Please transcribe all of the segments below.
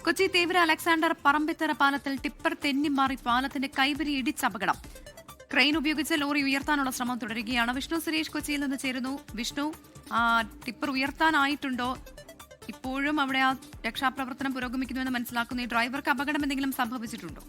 Kochi Thevara Alexander Parambithara പാലത്തിൽ tipper തെന്നിമാറി പാലത്തിന്റെ കൈവരി ഇടിച്ച അപകടം. ക്രെയിൻ ഉപയോഗിച്ച് ലോറി ഉയർത്താനുള്ള ശ്രമം തുടരുകയാണ്. വിഷ്ണു സുരേഷ് കൊച്ചിയിൽ നിന്ന് ചേരുന്നു. വിഷ്ണു, ടിപ്പർ ഉയർത്താനായിട്ടുണ്ടോ? ഇപ്പോഴും അവിടെ ആ രക്ഷാപ്രവർത്തനം പുരോഗമിക്കുന്നുവെന്ന് മനസ്സിലാക്കുന്നു. ഈ ഡ്രൈവർക്ക് അപകടം എന്തെങ്കിലും സംഭവിച്ചിട്ടുണ്ടോ?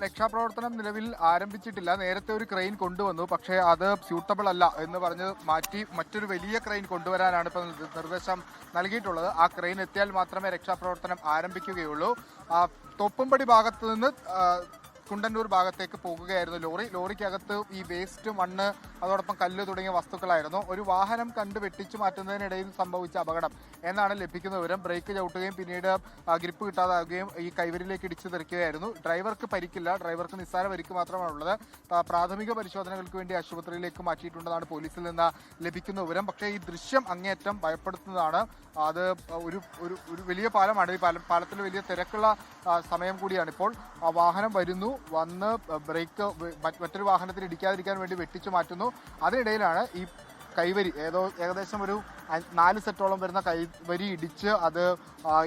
രക്ഷാപ്രവർത്തനം നിലവിൽ ആരംഭിച്ചിട്ടില്ല. നേരത്തെ ഒരു ക്രെയിൻ കൊണ്ടുവന്നു, പക്ഷേ അത് സ്യൂട്ടബിൾ അല്ല എന്ന് പറഞ്ഞ് മാറ്റി മറ്റൊരു വലിയ ക്രെയിൻ കൊണ്ടുവരാനാണ് ഇപ്പോൾ നിർദ്ദേശം നൽകിയിട്ടുള്ളത്. ആ ക്രെയിൻ എത്തിയാൽ മാത്രമേ രക്ഷാപ്രവർത്തനം ആരംഭിക്കുകയുള്ളൂ. തോപ്പുംപടി ഭാഗത്ത് നിന്ന് കുണ്ടന്നൂർ ഭാഗത്തേക്ക് പോകുകയായിരുന്നു ലോറിക്കകത്ത് ഈ വേസ്റ്റ്, മണ്ണ്, അതോടൊപ്പം കല്ല് തുടങ്ങിയ വസ്തുക്കളായിരുന്നു. ഒരു വാഹനം കണ്ട് വെട്ടിച്ചു മാറ്റുന്നതിനിടയിൽ സംഭവിച്ച അപകടം എന്നാണ് ലഭിക്കുന്ന വിവരം. ബ്രേക്ക് ചവിട്ടുകയും പിന്നീട് ഗ്രിപ്പ് കിട്ടാതാവുകയും ഈ കൈവരിലേക്ക് ഇടിച്ചു തെറിക്കുകയായിരുന്നു. ഡ്രൈവർക്ക് പരിക്കില്ല, ഡ്രൈവർക്ക് നിസ്സാര പരിക്ക് മാത്രമാണുള്ളത്. പ്രാഥമിക പരിശോധനകൾക്ക് വേണ്ടി ആശുപത്രിയിലേക്ക് മാറ്റിയിട്ടുണ്ടെന്നാണ് പോലീസിൽ നിന്ന് ലഭിക്കുന്ന വിവരം. പക്ഷേ ഈ ദൃശ്യം അങ്ങേയറ്റം ഭയപ്പെടുത്തുന്നതാണ്. അത് ഒരു വലിയ പാലമാണ്. ഈ പാലത്തിൽ വലിയ തിരക്കുള്ള സമയം കൂടിയാണ് ഇപ്പോൾ. വാഹനം വന്ന് ബ്രേക്ക് മറ്റൊരു വാഹനത്തിൽ ഇടിക്കാതിരിക്കാൻ വേണ്ടി വെട്ടിച്ചു മാറ്റുന്നു. അതിനിടയിലാണ് ഈ കൈവരി ഏകദേശം ഒരു 4 സെറ്റോളം വരുന്ന കൈവരി ഇടിച്ച് അത്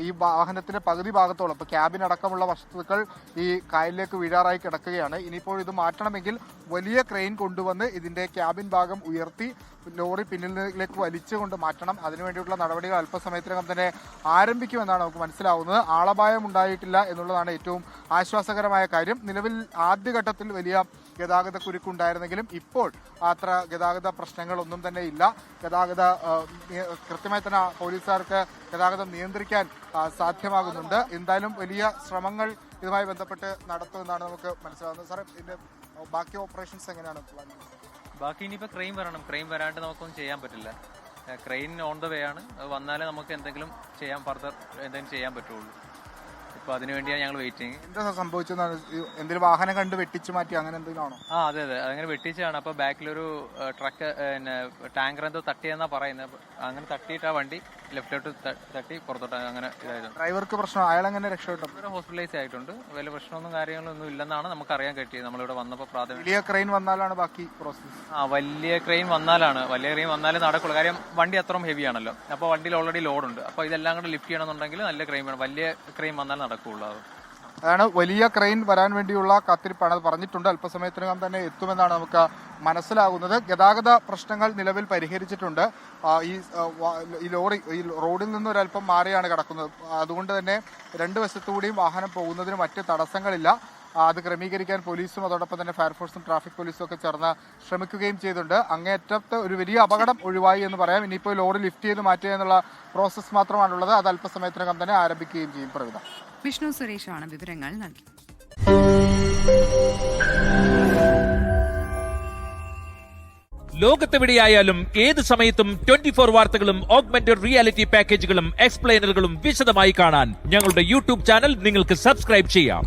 ഈ വാഹനത്തിന്റെ പകുതി ഭാഗത്തോളം, ഇപ്പോൾ ക്യാബിനടക്കമുള്ള വസ്തുക്കൾ ഈ കായലിലേക്ക് വീഴാറായി കിടക്കുകയാണ്. ഇനിയിപ്പോൾ ഇത് മാറ്റണമെങ്കിൽ വലിയ ക്രെയിൻ കൊണ്ടുവന്ന് ഇതിന്റെ ക്യാബിൻ ഭാഗം ഉയർത്തി ലോറി പിന്നിലേക്ക് വലിച്ചുകൊണ്ട് മാറ്റണം. അതിനുവേണ്ടിയുള്ള നടപടികൾ അല്പസമയത്തിനകം തന്നെ ആരംഭിക്കുമെന്നാണ് നമുക്ക് മനസ്സിലാവുന്നത്. ആളപായം ഉണ്ടായിട്ടില്ല എന്നുള്ളതാണ് ഏറ്റവും ആശ്വാസകരമായ കാര്യം. നിലവിൽ ആദ്യഘട്ടത്തിൽ വലിയ ഗതാഗത കുരുക്കുണ്ടായിരുന്നെങ്കിലും ഇപ്പോൾ അത്ര ഗതാഗത പ്രശ്നങ്ങളൊന്നും തന്നെ ഇല്ല. കൃത്യമായി തന്നെ പോലീസുകാർക്ക് ഗതാഗതം നിയന്ത്രിക്കാൻ സാധ്യമാകുന്നുണ്ട്. എന്തായാലും വലിയ ശ്രമങ്ങൾ ഇതുമായി ബന്ധപ്പെട്ട് നടത്തുമെന്നാണ് നമുക്ക് മനസ്സിലാവുന്നത്. സാറേ, ഇതിന്റെ ബാക്കി ഓപ്പറേഷൻസ് എങ്ങനെയാണ്? ബാക്കി ഇനിയിപ്പോൾ ക്രെയിൻ വരണം. ക്രെയിൻ വരാണ്ട് നമുക്കൊന്നും ചെയ്യാൻ പറ്റില്ല. ക്രെയിൻ ഓൺ ദ വേ ആണ്. വന്നാലേ നമുക്ക് എന്തെങ്കിലും ഫർദർ എന്തെങ്കിലും ചെയ്യാൻ പറ്റുള്ളൂ. അപ്പോൾ അതിനുവേണ്ടിയാണ് ഞങ്ങൾ വെയിറ്റിംഗ്. എന്താ സംഭവിച്ചെന്നാണ്? എന്തെങ്കിലും വാഹനം കണ്ട് വെട്ടിച്ചു മാറ്റി അങ്ങനെ എന്തെങ്കിലും ആണോ? അതെ, അങ്ങനെ വെട്ടിച്ചാണ്. അപ്പോൾ ബാക്കിലൊരു ട്രക്ക് ടാങ്കർ എന്തോ തട്ടിയെന്നാ പറയുന്നത്. അങ്ങനെ തട്ടിയിട്ട് ആ വണ്ടി ലെഫ്റ്റിലോട്ട് തട്ടി പുറത്തോട്ട് അങ്ങനെ ഇതായിരുന്നു. ഡ്രൈവർക്ക് പ്രശ്നം, അയാൾ എങ്ങനെ രക്ഷപ്പെട്ടു? ഹോസ്പിറ്റലൈസ് ആയിട്ടുണ്ട്. വലിയ പ്രശ്നമൊന്നും കാര്യങ്ങളൊന്നും ഇല്ലെന്നാണ് നമുക്ക് അറിയാൻ പറ്റിയത്. നമ്മളിവിടെ വന്നപ്പോൾ പ്രാഥമിക വലിയ ക്രെയിൻ വന്നാലാണ് ബാക്കി പ്രോസസ്. വലിയ ക്രെയിൻ വന്നാലേ നടക്കുള്ളൂ. കാര്യം വണ്ടി അത്രയും ഹെവി ആണല്ലോ. അപ്പോൾ വണ്ടിയിൽ ഓൾറെഡി ലോഡുണ്ട്. അപ്പോൾ ഇതെല്ലാം കൂടെ ലിഫ്റ്റ് ചെയ്യണമെന്നുണ്ടെങ്കിൽ നല്ല ക്രെയിൻ വേണം. വലിയ ക്രെയിൻ വന്നാൽ നടക്കുള്ളൂ. അതാണ് വലിയ ക്രെയിൻ വരാൻ വേണ്ടിയുള്ള കാത്തിരിപ്പാണ്. അത് പറഞ്ഞിട്ടുണ്ട്. അല്പസമയത്തിനകം തന്നെ എത്തുമെന്നാണ് നമുക്ക് മനസ്സിലാകുന്നത്. ഗതാഗത പ്രശ്നങ്ങൾ നിലവിൽ പരിഹരിച്ചിട്ടുണ്ട്. ഈ ലോറി ഈ റോഡിൽ നിന്ന് ഒരല്പം മാറിയാണ് കിടക്കുന്നത്. അതുകൊണ്ട് തന്നെ രണ്ട് വശത്തുകൂടിയും വാഹനം പോകുന്നതിന് മറ്റ് തടസ്സങ്ങളില്ല. അത് ക്രമീകരിക്കാൻ പോലീസും അതോടൊപ്പം തന്നെ ഫയർഫോഴ്സും ട്രാഫിക് പോലീസും ഒക്കെ ചേർന്ന് ശ്രമിക്കുകയും ചെയ്തിട്ടുണ്ട്. അങ്ങേയറ്റത്ത് ഒരു വലിയ അപകടം ഒഴിവായി എന്ന് പറയാം. ഇനിയിപ്പോൾ ലോറി ലിഫ്റ്റ് ചെയ്ത് മാറ്റുക എന്നുള്ള പ്രോസസ് മാത്രമാണുള്ളത്. അത് അല്പസമയത്തിനകം തന്നെ ആരംഭിക്കുകയും ചെയ്യും. പ്രവിധ. വിഷ്ണു സുരേഷാണ് വിവരങ്ങൾ നൽകി. ലോകത്തെവിടെയായാലും ഏത് സമയത്തും 24 വാർത്തകളും ഓഗ്മെന്റഡ് റിയാലിറ്റി പാക്കേജുകളും എക്സ്പ്ലെയിനറുകളും വിശദമായി കാണാൻ ഞങ്ങളുടെ യൂട്യൂബ് ചാനൽ നിങ്ങൾക്ക് സബ്സ്ക്രൈബ് ചെയ്യാം.